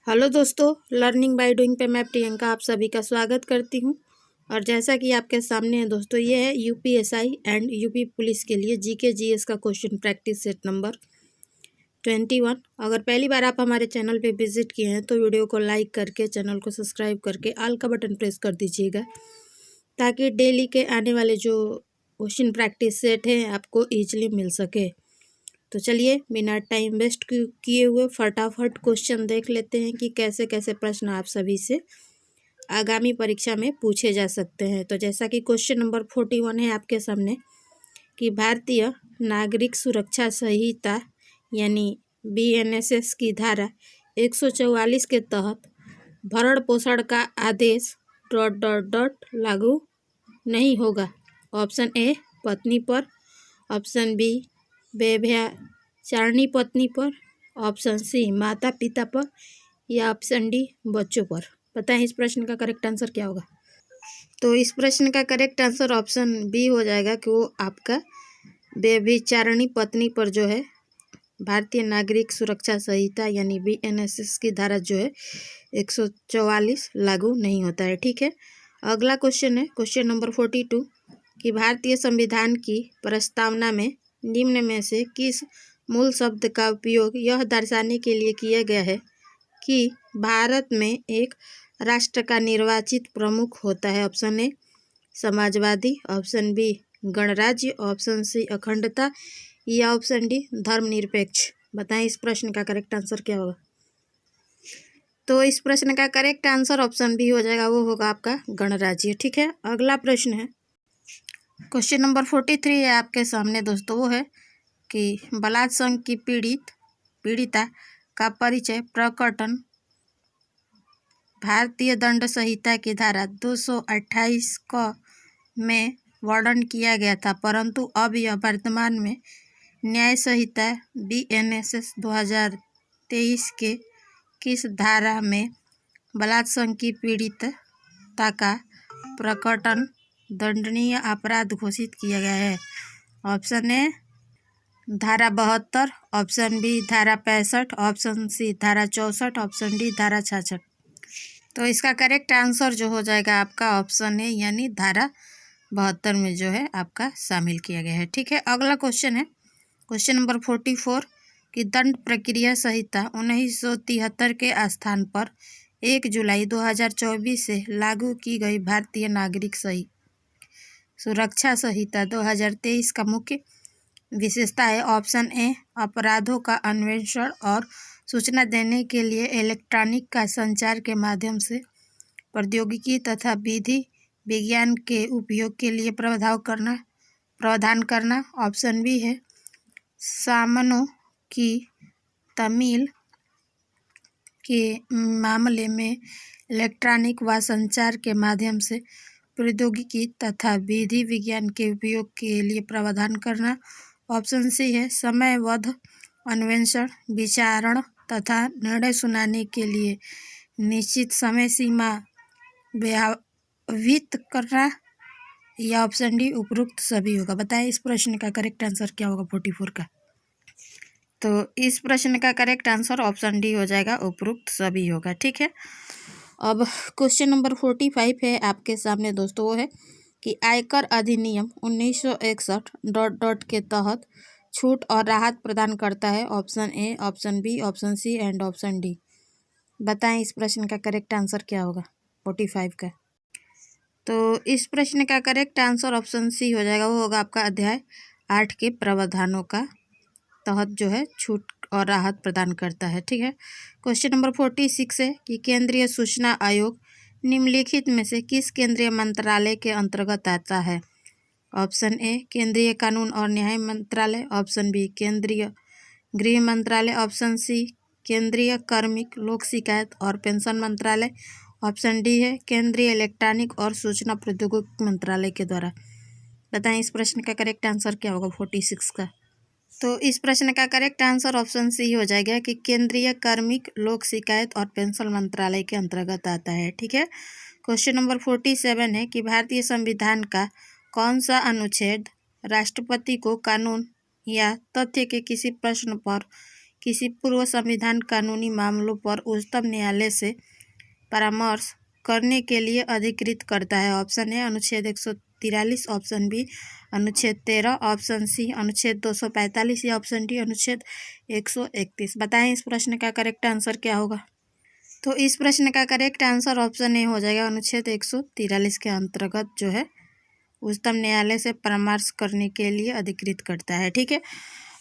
Hello दोस्तों, learning by doing पे मैं प्रियंका आप सभी का स्वागत करती हूं। और जैसा कि आपके सामने है दोस्तों, ये है यूपीएसआई एंड यूपी पुलिस के लिए जीके जीएस का क्वेश्चन प्रैक्टिस सेट नंबर 21। अगर पहली बार आप हमारे चैनल पे विजिट किए हैं तो वीडियो को लाइक करके चैनल को सब्सक्राइब करके ऑल का बटन प्रेस कर दीजिएगा, ताकि डेली के आने वाले जो क्वेश्चन प्रैक्टिस सेट हैं आपको ईजिली मिल सके। तो चलिए बिना टाइम वेस्ट किए हुए फटाफट क्वेश्चन देख लेते हैं कि कैसे कैसे प्रश्न आप सभी से आगामी परीक्षा में पूछे जा सकते हैं। तो जैसा कि क्वेश्चन नंबर 41 है आपके सामने कि भारतीय नागरिक सुरक्षा संहिता यानी बीएनएसएस की धारा 144 के तहत भरण पोषण का आदेश ... लागू नहीं होगा। ऑप्शन ए पत्नी पर, ऑप्शन बी व्यभिचारिणी पत्नी पर, ऑप्शन सी माता पिता पर, या ऑप्शन डी बच्चों पर। बताएं इस प्रश्न का करेक्ट आंसर क्या होगा। तो इस प्रश्न का करेक्ट आंसर ऑप्शन बी हो जाएगा कि वो आपका व्यभिचारिणी पत्नी पर जो है भारतीय नागरिक सुरक्षा संहिता यानी बीएनएसएस की धारा जो है 144 लागू नहीं होता है। ठीक है, अगला क्वेश्चन है क्वेश्चन नंबर 42 कि भारतीय संविधान की प्रस्तावना में निम्न में से किस मूल शब्द का उपयोग यह दर्शाने के लिए किया गया है कि भारत में एक राष्ट्र का निर्वाचित प्रमुख होता है। ऑप्शन ए समाजवादी, ऑप्शन बी गणराज्य, ऑप्शन सी अखंडता, या ऑप्शन डी धर्मनिरपेक्ष। बताएं इस प्रश्न का करेक्ट आंसर क्या होगा। तो इस प्रश्न का करेक्ट आंसर ऑप्शन बी हो जाएगा, वो होगा आपका गणराज्य। ठीक है, अगला प्रश्न है क्वेश्चन नंबर 43 है आपके सामने दोस्तों, वो है कि बलात्संग की पीड़िता का परिचय प्रकटन भारतीय दंड संहिता की धारा 228 क में वर्णन किया गया था, परंतु अब यह वर्तमान में न्याय संहिता बीएनएसएस 2023 के किस धारा में बलात्संग की पीड़िता का प्रकटन दंडनीय अपराध घोषित किया गया है। ऑप्शन ए धारा 72, ऑप्शन बी धारा 65, ऑप्शन सी धारा 64, ऑप्शन डी धारा 66। तो इसका करेक्ट आंसर जो हो जाएगा आपका ऑप्शन ए यानी धारा 72 में जो है आपका शामिल किया गया है। ठीक है, अगला क्वेश्चन है क्वेश्चन नंबर 44 कि दंड प्रक्रिया संहिता 1973 के स्थान पर 1 जुलाई 2024 से लागू की गई भारतीय नागरिक सुरक्षा संहिता 2023 का मुख्य विशेषता है। ऑप्शन ए अपराधों का अन्वेषण और सूचना देने के लिए इलेक्ट्रॉनिक का संचार के माध्यम से प्रौद्योगिकी तथा विधि विज्ञान के उपयोग के लिए प्रावधान करना। ऑप्शन बी है सामानों की तमील के मामले में इलेक्ट्रॉनिक व संचार के माध्यम से प्रौद्योगिकी तथा विधि विज्ञान के उपयोग के लिए प्रावधान करना। ऑप्शन सी है समयबद्ध अन्वेषण विचारण तथा निर्णय सुनाने के लिए निश्चित समय सीमा व्यवहित करना, या ऑप्शन डी उपरोक्त सभी होगा। बताएं इस प्रश्न का करेक्ट आंसर क्या होगा 44 का। तो इस प्रश्न का करेक्ट आंसर ऑप्शन डी हो जाएगा, उपरोक्त सभी होगा। ठीक है, अब क्वेश्चन नंबर 45 है आपके सामने दोस्तों, वो है कि आयकर अधिनियम 1961 ... के तहत छूट और राहत प्रदान करता है। Option A, option B, option C and option D. बताएं इस प्रश्न का करेक्ट आंसर क्या होगा 45 का। तो इस प्रश्न का करेक्ट आंसर ऑप्शन सी हो जाएगा, वो होगा आपका अध्याय 8 के प्रावधानों का तहत जो है छूट और राहत प्रदान करता है। ठीक है, क्वेश्चन नंबर 46 है कि केंद्रीय सूचना आयोग निम्नलिखित में से किस केंद्रीय मंत्रालय के अंतर्गत आता है। ऑप्शन ए केंद्रीय कानून और न्याय मंत्रालय, ऑप्शन बी केंद्रीय गृह मंत्रालय, ऑप्शन सी केंद्रीय कार्मिक लोक शिकायत और पेंशन मंत्रालय, ऑप्शन डी है केंद्रीय इलेक्ट्रॉनिक और सूचना प्रौद्योगिकी मंत्रालय के द्वारा। बताएं इस प्रश्न का करेक्ट आंसर क्या होगा 46 का। तो इस प्रश्न का करेक्ट आंसर ऑप्शन सी हो जाएगा कि केंद्रीय कार्मिक लोक शिकायत और पेंशन मंत्रालय के अंतर्गत आता है। ठीक है, क्वेश्चन नंबर 47 है कि भारतीय संविधान का कौन सा अनुच्छेद राष्ट्रपति को कानून या तथ्य के किसी प्रश्न पर किसी पूर्व संविधान कानूनी मामलों पर उच्चतम न्यायालय से परामर्श करने के लिए अधिकृत करता है। ऑप्शन ए अनुच्छेद 143, ऑप्शन बी अनुच्छेद 13, ऑप्शन सी अनुच्छेद 245 या ऑप्शन डी अनुच्छेद 131। बताएं इस प्रश्न का करेक्ट आंसर क्या होगा। तो इस प्रश्न का करेक्ट आंसर ऑप्शन ए हो जाएगा, अनुच्छेद 143 के अंतर्गत जो है उच्चतम न्यायालय से परामर्श करने के लिए अधिकृत करता है। ठीक है,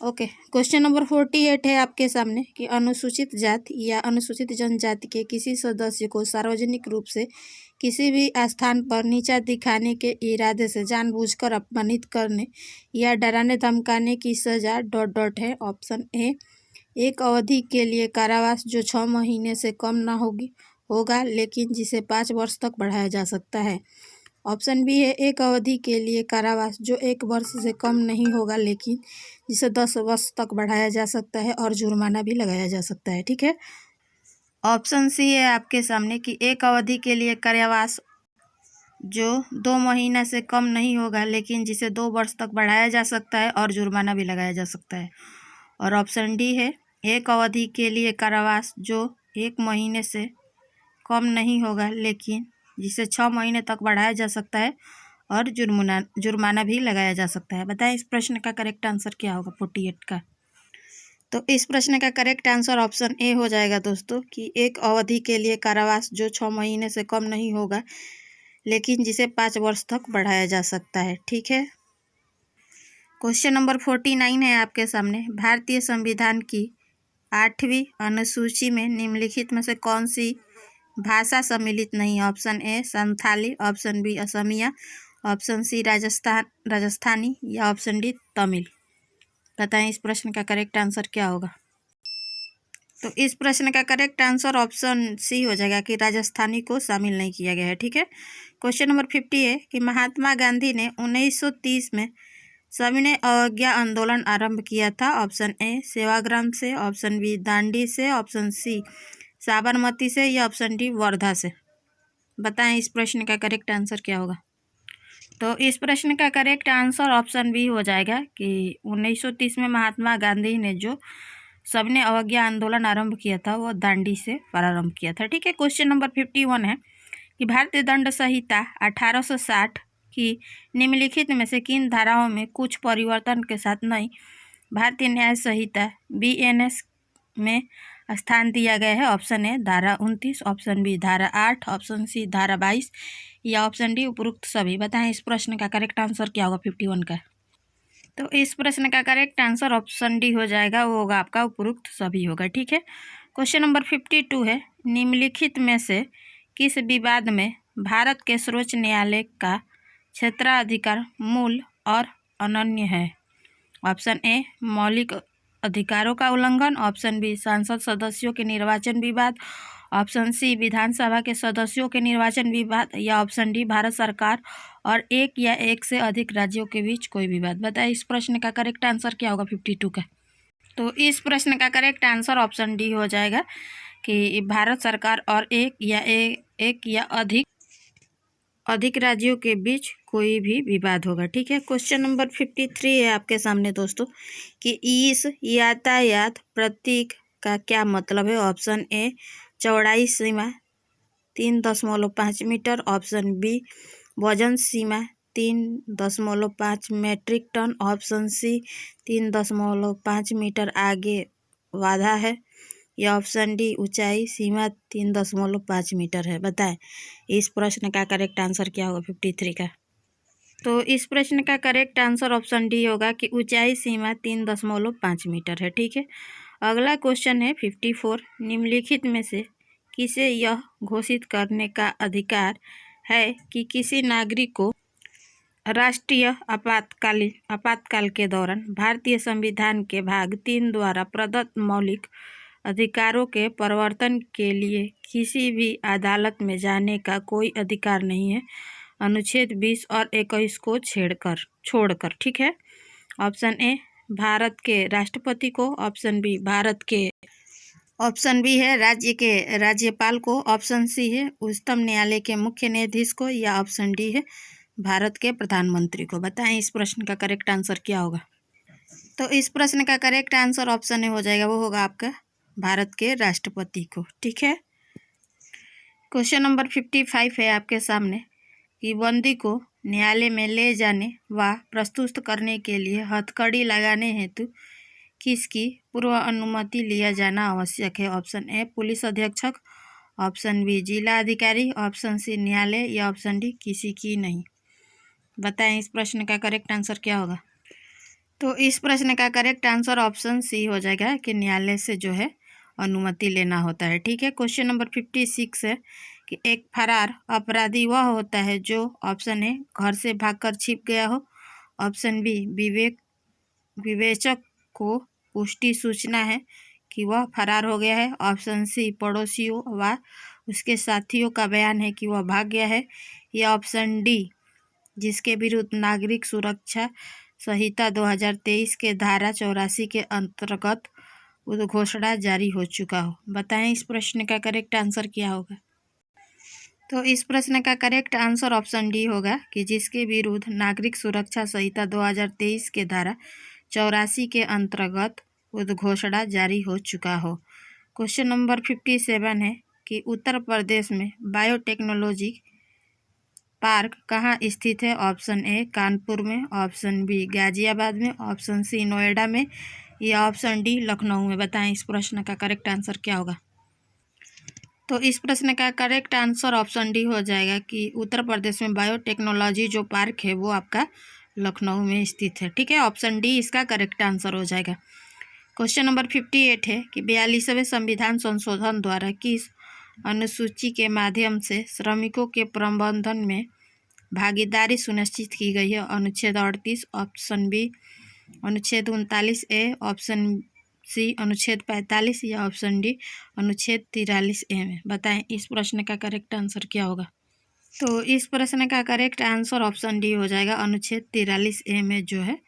ओके। क्वेश्चन नंबर 48 है आपके सामने कि अनुसूचित जाति या अनुसूचित जनजाति के किसी सदस्य को सार्वजनिक रूप से किसी भी स्थान पर नीचा दिखाने के इरादे से जानबूझकर अपमानित करने या डराने धमकाने की सजा ... है। ऑप्शन ए एक अवधि के लिए कारावास जो 6 महीने से कम ना होगा लेकिन जिसे 5 वर्ष तक बढ़ाया जा सकता है। ऑप्शन बी है एक अवधि के लिए कारावास जो 1 वर्ष से कम नहीं होगा लेकिन जिसे 10 वर्ष तक बढ़ाया जा सकता है और जुर्माना भी लगाया जा सकता है। ठीक है, ऑप्शन सी है आपके सामने कि एक अवधि के लिए कारावास जो 2 महीना से कम नहीं होगा लेकिन जिसे 2 वर्ष तक बढ़ाया जा सकता है और जुर्माना भी लगाया जा सकता है। और ऑप्शन डी है एक अवधि के लिए कारावास जो 1 महीने से कम नहीं होगा लेकिन जिसे 6 महीने तक बढ़ाया जा सकता है और जुर्माना भी लगाया जा सकता है। बताएं इस प्रश्न का करेक्ट आंसर क्या होगा 48 का। तो इस प्रश्न का करेक्ट आंसर ऑप्शन ए हो जाएगा दोस्तों कि एक अवधि के लिए कारावास जो 6 महीने से कम नहीं होगा लेकिन जिसे 5 वर्ष तक बढ़ाया जा सकता है। ठीक है, क्वेश्चन नंबर 49 है आपके सामने। भारतीय संविधान की 8वीं अनुसूची में निम्नलिखित में से कौन सी भाषा सम्मिलित नहीं है। Option A Santhali, option B Asamiya, option C Rajasthani या ऑप्शन डी तमिल। बताएं इस प्रश्न का करेक्ट आंसर क्या होगा। तो इस प्रश्न का करेक्ट आंसर ऑप्शन सी हो जाएगा कि राजस्थानी को शामिल नहीं किया गया है। ठीक है, क्वेश्चन नंबर 50 है कि महात्मा गांधी ने 1930 में सविनय अवज्ञा आंदोलन आरंभ किया था। ऑप्शन ए सेवाग्राम से, ऑप्शन बी दांडी से, ऑप्शन सी साबरमती से या ऑप्शन डी वर्धा से। बताएं इस प्रश्न का करेक्ट आंसर क्या होगा। तो इस प्रश्न का करेक्ट आंसर ऑप्शन बी हो जाएगा कि 1930 में महात्मा गांधी ने जो सविनय अवज्ञा आंदोलन आरंभ किया था वो दांडी से प्रारंभ किया था। ठीक है, क्वेश्चन नंबर 51 है कि भारतीय दंड संहिता 1860 की निम्नलिखित में से किन धाराओं में कुछ परिवर्तन के साथ नई भारतीय न्याय संहिता BNS में स्थान दिया गया है। ऑप्शन ए धारा 29, ऑप्शन बी धारा 8, ऑप्शन सी धारा 22 या ऑप्शन डी उपरोक्त सभी। बताएं इस प्रश्न का करेक्ट आंसर क्या होगा 51 का। तो इस प्रश्न का करेक्ट आंसर ऑप्शन डी हो जाएगा, वो होगा आपका उपरोक्त सभी होगा। ठीक है, क्वेश्चन नंबर 52 है निम्नलिखित में से किस विवाद में भारत के सर्वोच्च न्यायालय का क्षेत्राधिकार मूल और अनन्य है। ऑप्शन ए मौलिक अधिकारों का उल्लंघन, ऑप्शन बी सांसद सदस्यों के निर्वाचन विवाद, ऑप्शन सी विधानसभा के सदस्यों के निर्वाचन विवाद या ऑप्शन डी भारत सरकार और एक या एक से अधिक राज्यों के बीच कोई विवाद। बताइए इस प्रश्न का करेक्ट आंसर क्या होगा 52 का। तो इस प्रश्न का करेक्ट आंसर ऑप्शन डी हो जाएगा कि भारत सरकार और एक या अधिक राज्यों के बीच कोई भी विवाद होगा। ठीक है, क्वेश्चन नंबर 53 है आपके सामने दोस्तों कि इस यातायात प्रतीक का क्या मतलब है। ऑप्शन ए चौड़ाई सीमा 3.5 मीटर, ऑप्शन बी वजन सीमा 3.5 metric ton, option C 3.5 metre आगे बाधा है या ऑप्शन डी ऊंचाई सीमा 3.5 मीटर है। बताएं इस प्रश्न का करेक्ट आंसर क्या होगा 53 का। तो इस प्रश्न का करेक्ट आंसर ऑप्शन डी होगा कि ऊंचाई सीमा 3.5 मीटर है। ठीक है, अगला क्वेश्चन है 54 निम्नलिखित में से किसे यह घोषित करने का अधिकार है कि किसी नागरिक को राष्ट्रीय आपातकाल के दौरान भारतीय संविधान के भाग 3 द्वारा प्रदत्त मौलिक अधिकारों के प्रवर्तन के लिए किसी भी अदालत में जाने का कोई अधिकार नहीं है, अनुच्छेद 20 और 21 को छोड़कर। ठीक है, ऑप्शन ए भारत के राष्ट्रपति को, ऑप्शन बी है राज्य के राज्यपाल को, ऑप्शन सी है उच्चतम न्यायालय के मुख्य न्यायाधीश को या ऑप्शन डी है भारत के प्रधानमंत्री को। बताएं इस प्रश्न का करेक्ट आंसर क्या होगा। तो इस प्रश्न का करेक्ट आंसर ऑप्शन ए हो जाएगा, वो होगा आपका भारत के राष्ट्रपति को। ठीक है, क्वेश्चन नंबर 55 है आपके सामने कि बंदी को न्यायालय में ले जाने व प्रस्तुत करने के लिए हथकड़ी लगाने हेतु किसकी पूर्व अनुमति लिया जाना आवश्यक है? ऑप्शन ए पुलिस अधीक्षक, ऑप्शन बी जिला अधिकारी, ऑप्शन सी न्यायालय या ऑप्शन डी किसी की नहीं। बताएं इस प्रश्न का करेक्ट आंसर क्या होगा? तो इस प्रश्न का करेक्ट आंसर ऑप्शन सी हो जाएगा कि न्यायालय से जो है अनुमति लेना होता है। ठीक है, क्वेश्चन नंबर 56 है कि एक फरार अपराधी वह होता है जो ऑप्शन ए घर से भागकर छिप गया हो, ऑप्शन बी विवेचक को पुष्टि सूचना है कि वह फरार हो गया है, ऑप्शन सी पड़ोसियों व उसके साथियों का बयान है कि वह भाग गया है, या ऑप्शन डी जिसके विरुद्ध नागरिक सुरक्षा संहिता 2023 के धारा 84 के अंतर्गत उद्घोषणा जारी हो चुका हो। बताएं इस प्रश्न का करेक्ट आंसर क्या होगा? तो इस प्रश्न का करेक्ट आंसर ऑप्शन डी होगा कि जिसके विरुद्ध नागरिक सुरक्षा संहिता 2023 के धारा 84 के अंतर्गत उद्घोषणा जारी हो चुका हो। क्वेश्चन नंबर 57 है कि उत्तर प्रदेश में बायोटेक्नोलॉजी पार्क कहाँ स्थित है? ऑप्शन ए कानपुर में, ऑप्शन बी गाजियाबाद में, ऑप्शन सी नोएडा में या ऑप्शन डी लखनऊ में। बताएं इस प्रश्न का करेक्ट आंसर क्या होगा? तो इस प्रश्न का करेक्ट आंसर ऑप्शन डी हो जाएगा कि उत्तर प्रदेश में बायोटेक्नोलॉजी जो पार्क है वो आपका लखनऊ में स्थित है। ठीक है, ऑप्शन डी इसका करेक्ट आंसर हो जाएगा। क्वेश्चन नंबर 58 है कि 42वें संविधान संशोधन द्वारा किस अनुसूची के माध्यम से श्रमिकों के प्रबंधन में भागीदारी सुनिश्चित की गई है? अनुच्छेद 38, ऑप्शन बी अनुच्छेद 39A, ऑप्शन सी अनुच्छेद 45 या ऑप्शन डी अनुच्छेद 43A में। बताएं इस प्रश्न का करेक्ट आंसर क्या होगा? तो इस प्रश्न का करेक्ट आंसर ऑप्शन डी हो जाएगा, अनुच्छेद 43A में जो है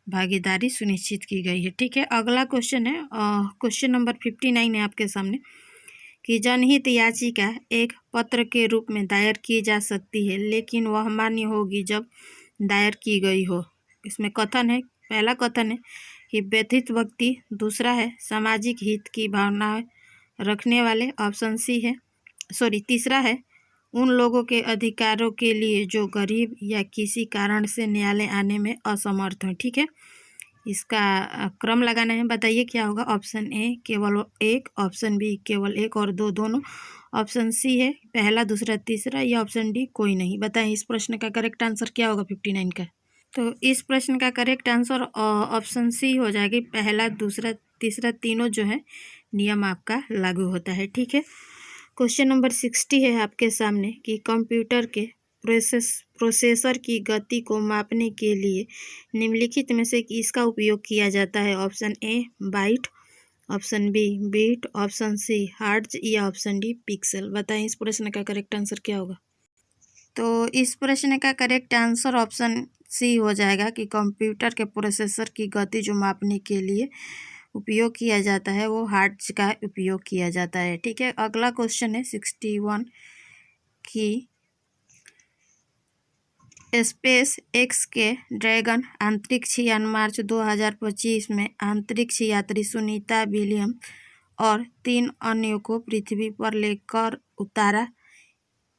भागीदारी सुनिश्चित की गई है। ठीक है, अगला क्वेश्चन है क्वेश्चन नंबर 59 है आपके सामने कि जनहित याचिका एक पत्र के रूप में दायर की जा सकती है लेकिन वह मान्य होगी जब दायर की गई हो। इसमें कथन है, पहला कथन है कि व्यथित व्यक्ति, दूसरा है सामाजिक हित की भावना रखने वाले, ऑप्शन सी है तीसरा है उन लोगों के अधिकारों के लिए जो गरीब या किसी कारण से न्यायालय आने में असमर्थ हैं। ठीक है, इसका क्रम लगाना है। बताइए क्या होगा? ऑप्शन ए केवल एक, ऑप्शन बी केवल एक और दो दोनों, ऑप्शन सी है पहला दूसरा तीसरा या ऑप्शन डी कोई नहीं। बताएं इस प्रश्न का करेक्ट आंसर क्या होगा 59 का? तो इस प्रश्न का करेक्ट आंसर ऑप्शन सी हो जाएगी, पहला दूसरा तीसरा तीनों जो है नियम आपका लागू होता है। ठीक है, क्वेश्चन नंबर 60 है आपके सामने कि कंप्यूटर के प्रोसेसर की गति को मापने के लिए निम्नलिखित में से किसका उपयोग किया जाता है? Option A byte, option B bit, option C hertz या ऑप्शन डी पिक्सल। बताएं इस प्रश्न का करेक्ट आंसर क्या होगा? तो इस प्रश्न का करेक्ट आंसर ऑप्शन सी हो जाएगा कि कंप्यूटर के प्रोसेसर की गति जो मापने के लिए उपयोग किया जाता है वो हर्ट्ज का उपयोग किया जाता है। ठीक है, अगला क्वेश्चन है 61 की स्पेस एक्स के ड्रैगन अंतरिक्ष यान मार्च 2025 में अंतरिक्ष यात्री सुनीता विलियम और 3 अन्यों को पृथ्वी पर लेकर उतारा।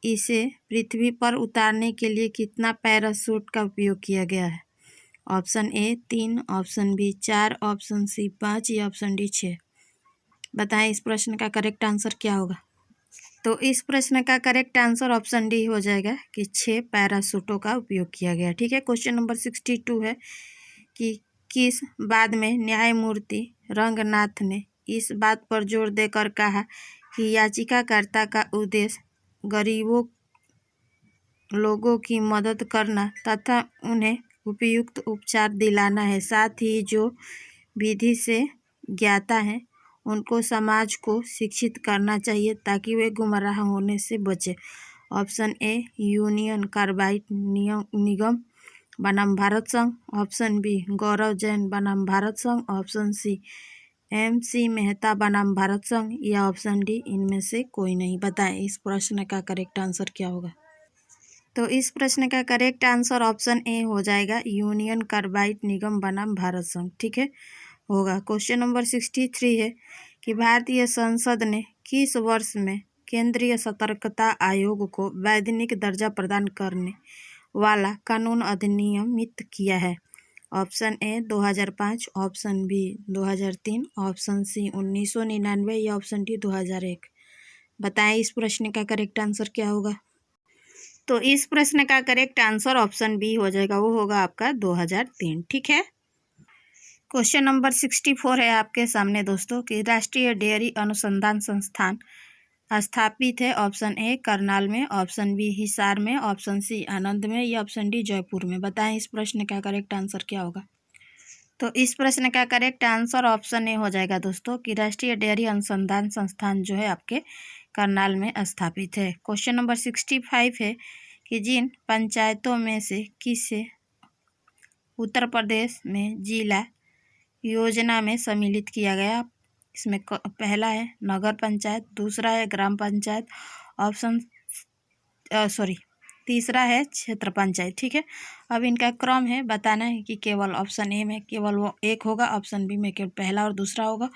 इसे पृथ्वी पर उतारने के लिए कितना पैराशूट का उपयोग किया गया है? Option A 3, option B 4, option C 5 या ऑप्शन डी 6। बताएं इस प्रश्न का करेक्ट आंसर क्या होगा? तो इस प्रश्न का करेक्ट आंसर ऑप्शन डी हो जाएगा कि 6 पैराशूटों का उपयोग किया गया। ठीक है, क्वेश्चन नंबर 62 है कि किस बाद में न्यायमूर्ति रंगनाथ ने इस बात पर जोर देकर कहा कि याचिकाकर्ता का उद्देश्य गरीबों लोगों की मदद करना तथा उन्हें उपयुक्त उपचार दिलाना है, साथ ही जो विधि से ज्ञाता है उनको समाज को शिक्षित करना चाहिए ताकि वे गुमराह होने से बचे। ऑप्शन ए यूनियन कार्बाइड निगम बनाम भारत संघ, ऑप्शन बी गौरव जैन बनाम भारत संघ, ऑप्शन सी MC मेहता बनाम भारत संघ या ऑप्शन डी इनमें से कोई नहीं। बताएं इस प्रश्न का करेक्ट आंसर क्या होगा? तो इस प्रश्न का करेक्ट आंसर ऑप्शन ए हो जाएगा, यूनियन कार्बाइड निगम बनाम भारत संघ, ठीक है, होगा। क्वेश्चन नंबर 63 है कि भारतीय संसद ने किस वर्ष में केंद्रीय सतर्कता आयोग को वैधानिक दर्जा प्रदान करने वाला कानून अधिनियमित किया है? Option A 2005, option B 2003, option C 1999 या ऑप्शन डी 2001। बताएं इस प्रश्न का करेक्ट आंसर क्या होगा? तो इस प्रश्न का करेक्ट आंसर ऑप्शन बी हो जाएगा, वो होगा आपका 2003, ठीक है। क्वेश्चन नंबर 64 है आपके सामने दोस्तों कि राष्ट्रीय डेयरी अनुसंधान संस्थान स्थापित है? ऑप्शन ए करनाल में, ऑप्शन बी हिसार में, ऑप्शन सी आनंद में या ऑप्शन डी जयपुर में। बताएं इस प्रश्न का करेक्ट आंसर क्या होगा? तो इस प्रश्न का करेक्ट आंसर ऑप्शन ए हो जाएगा दोस्तों कि राष्ट्रीय डेयरी अनुसंधान संस्थान जो है आपके करनाल में स्थापित है। क्वेश्चन नंबर 65 है कि जिन पंचायतों में से किसे उत्तर प्रदेश में जिला योजना में सम्मिलित किया गया? इसमें पहला है नगर पंचायत, दूसरा है ग्राम पंचायत, तीसरा है क्षेत्र पंचायत, ठीक है। अब इनका क्रम है, बताना है कि केवल ऑप्शन ए में केवल वो एक होगा, ऑप्शन बी में केवल पहला और दूसरा होगा,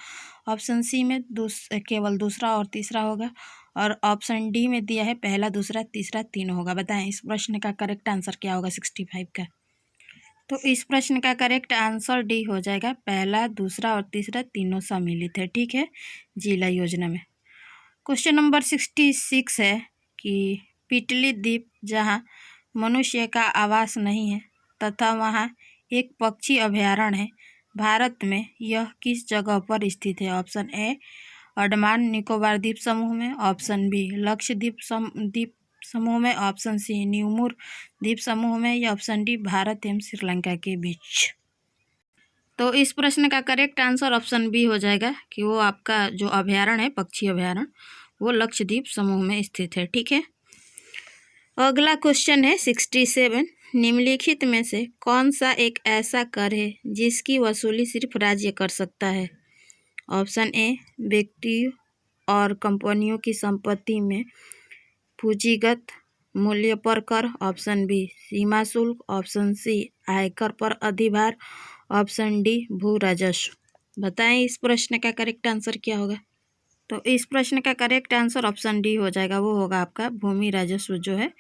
ऑप्शन सी में केवल दूसरा और तीसरा होगा, और ऑप्शन डी में दिया है पहला, दूसरा, तीसरा, तीनों होगा। बताएं इस प्रश्न का करेक्ट आंसर क्या होगा 65 का? तो इस प्रश्न का करेक्ट आंसर डी हो जाएगा, पहला, दूसरा और तीसरा तीनों सम्मिलित है, ठीक है, जिला योजना में। क्वेश्चन नंबर 66 है कि पिटली द्वीप जहां मनुष्य का आवास नहीं है तथा वहां एक पक्षी अभयारण्य है, भारत में यह किस जगह पर स्थित है? ऑप्शन ए अंडमान निकोबार द्वीप समूह में, ऑप्शन बी लक्षद्वीप द्वीप समूह में, ऑप्शन सी न्यूमूर द्वीप समूह में या ऑप्शन डी भारत एवं श्रीलंका के बीच। तो इस प्रश्न का करेक्ट आंसर ऑप्शन बी हो जाएगा कि वो आपका जो अभयारण्य है, पक्षी अभयारण्य, वो लक्षद्वीप समूह में स्थित है, ठीक है। अगला क्वेश्चन है 67, निम्नलिखित में से कौन सा एक ऐसा कर है जिसकी वसूली सिर्फ राज्य कर सकता है? ऑप्शन ए व्यक्ति और कंपनियों की संपत्ति में पूंजीगत मूल्य पर कर, ऑप्शन बी सीमा शुल्क, ऑप्शन सी आयकर पर अधिभार, ऑप्शन डी भू राजस्व। बताएं इस प्रश्न का करेक्ट आंसर क्या होगा? तो इस प्रश्न का करेक्ट आंसर ऑप्शन डी हो जाएगा, वो होगा आपका भूमि राजस्व जो है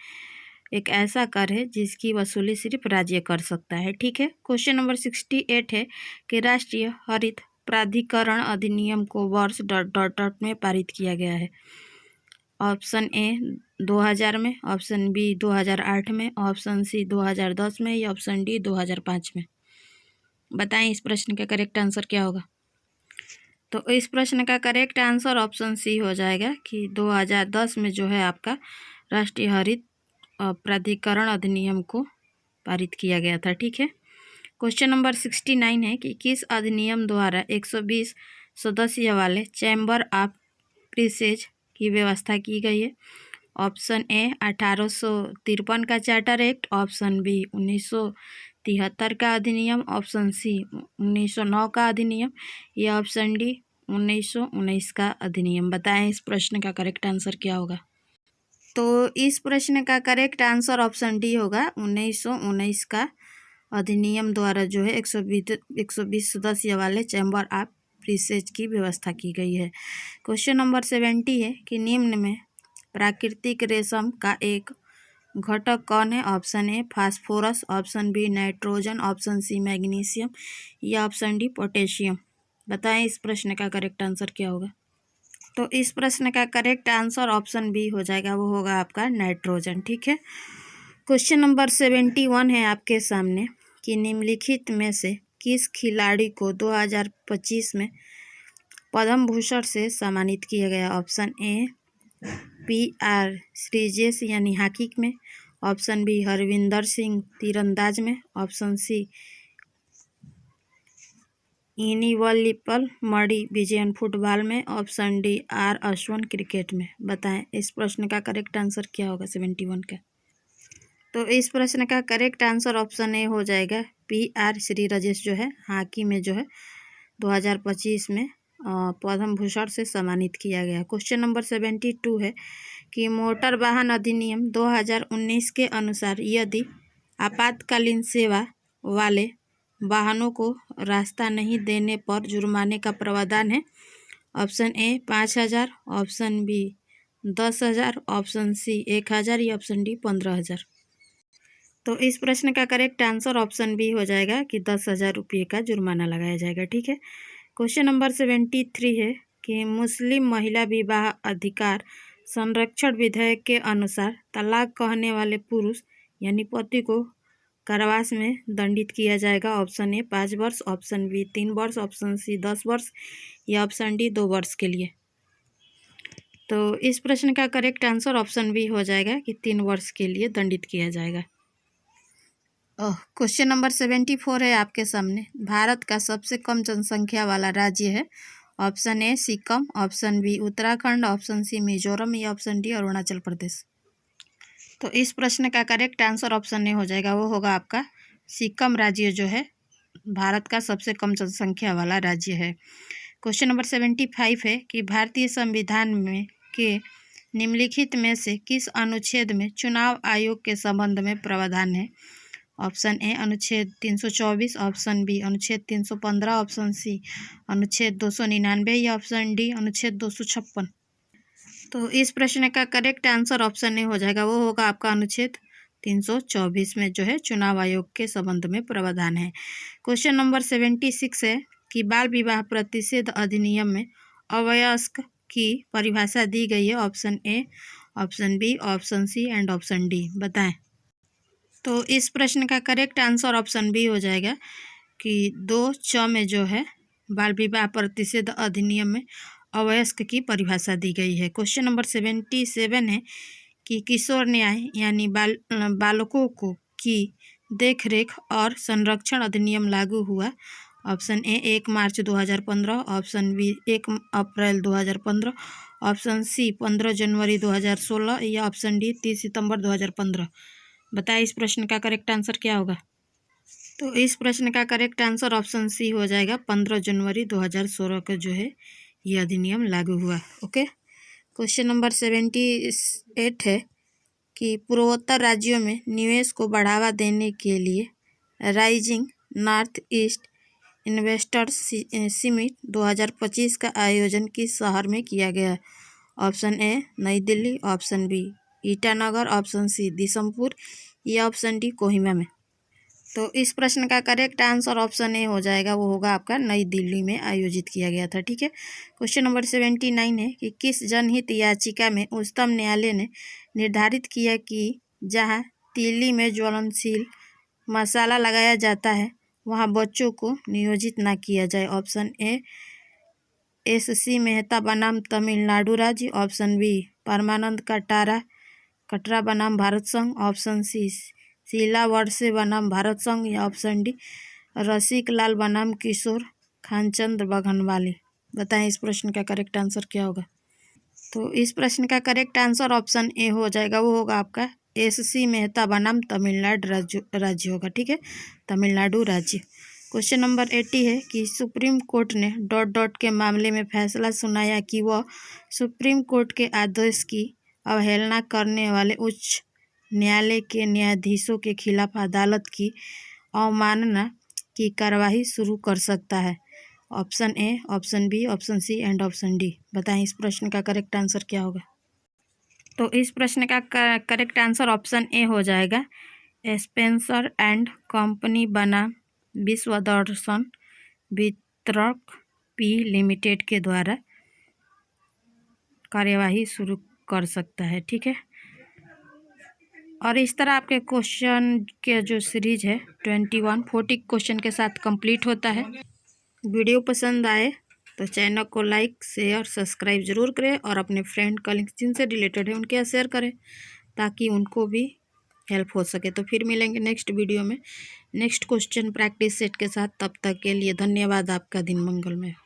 एक ऐसा कर है जिसकी वसूली सिर्फ राज्य कर सकता है, ठीक है। क्वेश्चन नंबर 68 है कि राष्ट्रीय हरित प्राधिकरण अधिनियम को वर्ष ... में पारित किया गया है? ऑप्शन ए 2000 में, ऑप्शन बी 2008 में, ऑप्शन सी 2010 में या ऑप्शन डी 2005 में। बताएं इस प्रश्न का करेक्ट आंसर क्या होगा? तो इस प्रश्न का करेक्ट आंसर ऑप्शन सी हो जाएगा कि 2010 में जो है आपका राष्ट्रीय हरित प्राधिकरण अधिनियम को पारित किया गया था, ठीक है। क्वेश्चन नंबर 69 है कि किस अधिनियम द्वारा 120 सदस्य वाले चैम्बर ऑफ प्रीसेज की व्यवस्था की गई है? ऑप्शन ए 1853 का चार्टर एक्ट, ऑप्शन बी 1973 का अधिनियम, ऑप्शन सी 1909 का अधिनियम या ऑप्शन डी 1919 का अधिनियम। बताएं इस प्रश्न का करेक्ट आंसर क्या होगा? तो इस प्रश्न का करेक्ट आंसर ऑप्शन डी होगा, 1919 का अधिनियम द्वारा जो है 120 सदस्य वाले चैम्बर ऑफ प्रीसेज की व्यवस्था की गई है। क्वेश्चन नंबर 70 है कि निम्न में प्राकृतिक रेशम का एक घटक कौन है? Option A phosphorus, option B nitrogen, option C magnesium या ऑप्शन डी पोटेशियम। बताएं इस प्रश्न का करेक्ट आंसर क्या होगा? तो इस प्रश्न का करेक्ट आंसर ऑप्शन बी हो जाएगा, वो होगा आपका नाइट्रोजन, ठीक है। क्वेश्चन नंबर 71 है आपके सामने कि निम्नलिखित में से किस खिलाड़ी को 2025 में पद्म भूषण से सम्मानित किया गया? ऑप्शन ए PR श्रीजेश यानी हॉकी में, ऑप्शन बी हरविंदर सिंह तीरंदाज में, ऑप्शन सी इनिवलिपल मणि विजयन फुटबॉल में, option D R Ashwin cricket में। बताएं इस प्रश्न का करेक्ट आंसर क्या होगा 71 का? तो इस प्रश्न का करेक्ट आंसर ऑप्शन ए हो जाएगा, PR श्री राजेश जो है हॉकी में जो है 2025 में पद्म भूषण से सम्मानित किया गया। क्वेश्चन नंबर 72 है कि मोटर वाहन अधिनियम 2019 के अनुसार यदि आपातकालीन सेवा वाले वाहनों को रास्ता नहीं देने पर जुर्माने का प्रावधान है। Option A 5,000, option B 10,000, option C 1,000 या ऑप्शन डी 15,000। तो इस प्रश्न का करेक्ट आंसर ऑप्शन बी हो जाएगा कि 10,000 रुपये का जुर्माना लगाया जाएगा। ठीक है। क्वेश्चन नंबर 73 है कि मुस्लिम महिला विवाह अधिकार संरक्षण विधेयक के अनुसार तलाक कहने वाले पुरुष यानी पति को कारावास में दंडित किया जाएगा। ऑप्शन ए 5 वर्ष, ऑप्शन बी 3 वर्ष, ऑप्शन सी 10 वर्ष या ऑप्शन डी 2 वर्ष के लिए। तो इस प्रश्न का करेक्ट आंसर ऑप्शन बी हो जाएगा कि 3 वर्ष के लिए दंडित किया जाएगा। क्वेश्चन नंबर 74 है आपके सामने। भारत का सबसे कम जनसंख्या वाला राज्य है। Option A Sikkim, option B Uttarakhand, option C Mizoram या ऑप्शन डी अरुणाचल प्रदेश। तो इस प्रश्न का करेक्ट आंसर ऑप्शन ए हो जाएगा, वो होगा आपका सिक्किम राज्य जो है भारत का सबसे कम जनसंख्या वाला राज्य है। क्वेश्चन नंबर 75 है कि भारतीय संविधान में के निम्नलिखित में से किस अनुच्छेद में चुनाव आयोग के संबंध में प्रावधान है। ऑप्शन ए अनुच्छेद 324, ऑप्शन बी अनुच्छेद 315, ऑप्शन सी अनुच्छेद 299 या ऑप्शन डी अनुच्छेद 256। तो इस प्रश्न का करेक्ट आंसर ऑप्शन ए हो जाएगा, वो होगा आपका अनुच्छेद 324 में जो है चुनाव आयोग के संबंध में प्रावधान है। क्वेश्चन नंबर 76 है कि बाल विवाह प्रतिषेध अधिनियम में अवयस्क की परिभाषा दी गई है। Option A, option B, option C and option D बताएं। तो इस प्रश्न का करेक्ट आंसर ऑप्शन बी हो जाएगा कि 2 में जो है बाल विवाह प्रतिषेध अधिनियम में अवयस्क की परिभाषा दी गई है। क्वेश्चन नंबर 77 है कि किशोर न्याय यानी बालकों को की देखरेख और संरक्षण अधिनियम लागू हुआ। ऑप्शन ए 1 मार्च 2015, ऑप्शन बी 1 अप्रैल 2015, ऑप्शन सी 15 जनवरी 2016 या ऑप्शन डी 30 सितंबर 2015। बताइए इस प्रश्न का करेक्ट आंसर क्या होगा। तो इस प्रश्न का करेक्ट आंसर ऑप्शन सी हो जाएगा, 15 जनवरी 2016 को जो है ये अधिनियम लागू हुआ। ओके। क्वेश्चन नंबर 78 है कि पूर्वोत्तर राज्यों में निवेश को बढ़ावा देने के लिए rising north east investors summit 2025 का आयोजन किस शहर में किया गया। Option A Nai Delhi, option B Itanagar, option C Dispur या ऑप्शन डी कोहिमा में। तो इस प्रश्न का करेक्ट आंसर ऑप्शन ए हो जाएगा, वो होगा आपका नई दिल्ली में आयोजित किया गया था। ठीक है। क्वेश्चन नंबर 79 है कि किस जनहित याचिका में उच्चतम न्यायालय ने निर्धारित किया कि जहां तीली में ज्वलनशील मसाला लगाया जाता है वहां बच्चों को नियोजित ना किया जाए। ऑप्शन ए SC मेहता बनाम तमिलनाडु राज्य, ऑप्शन बी परमानंद कटरा बनाम भारत संघ, ऑप्शन सी शीला वर्षे बनाम भारत संघ या ऑप्शन डी रसिक लाल बनाम किशोर खानचंद बघनवाली। बताएं इस प्रश्न का करेक्ट आंसर क्या होगा। तो इस प्रश्न का करेक्ट आंसर ऑप्शन ए हो जाएगा, वो होगा आपका SC मेहता बनाम तमिलनाडु राज्य होगा। ठीक है, तमिलनाडु राज्य। क्वेश्चन नंबर 80 है कि सुप्रीम कोर्ट ने ... के मामले में फैसला सुनाया कि वह सुप्रीम कोर्ट के आदेश की अवहेलना करने वाले उच्च न्यायालय के न्यायाधीशों के खिलाफ अदालत की अवमानना की कार्रवाई शुरू कर सकता है। Option A, option B, option C and option D. बताएं इस प्रश्न का करेक्ट आंसर क्या होगा। तो इस प्रश्न का करेक्ट आंसर ऑप्शन ए हो जाएगा, स्पेंसर एंड कंपनी बनाम विश्व दर्शन वितरक पी लिमिटेड के द्वारा कार्यवाही शुरू कर सकता है। ठीक है। और इस तरह आपके क्वेश्चन के जो सीरीज है 40 क्वेश्चन के साथ कंप्लीट होता है। वीडियो पसंद आए तो चैनल को लाइक, शेयर, सब्सक्राइब जरूर करें और अपने फ्रेंड कलीग जिनसे रिलेटेड है उनके साथ शेयर करें ताकि उनको भी हेल्प हो सके। तो फिर मिलेंगे नेक्स्ट वीडियो में नेक्स्ट क्वेश्चन प्रैक्टिस सेट के साथ। तब तक के लिए धन्यवाद। आपका दिन मंगलमय हो।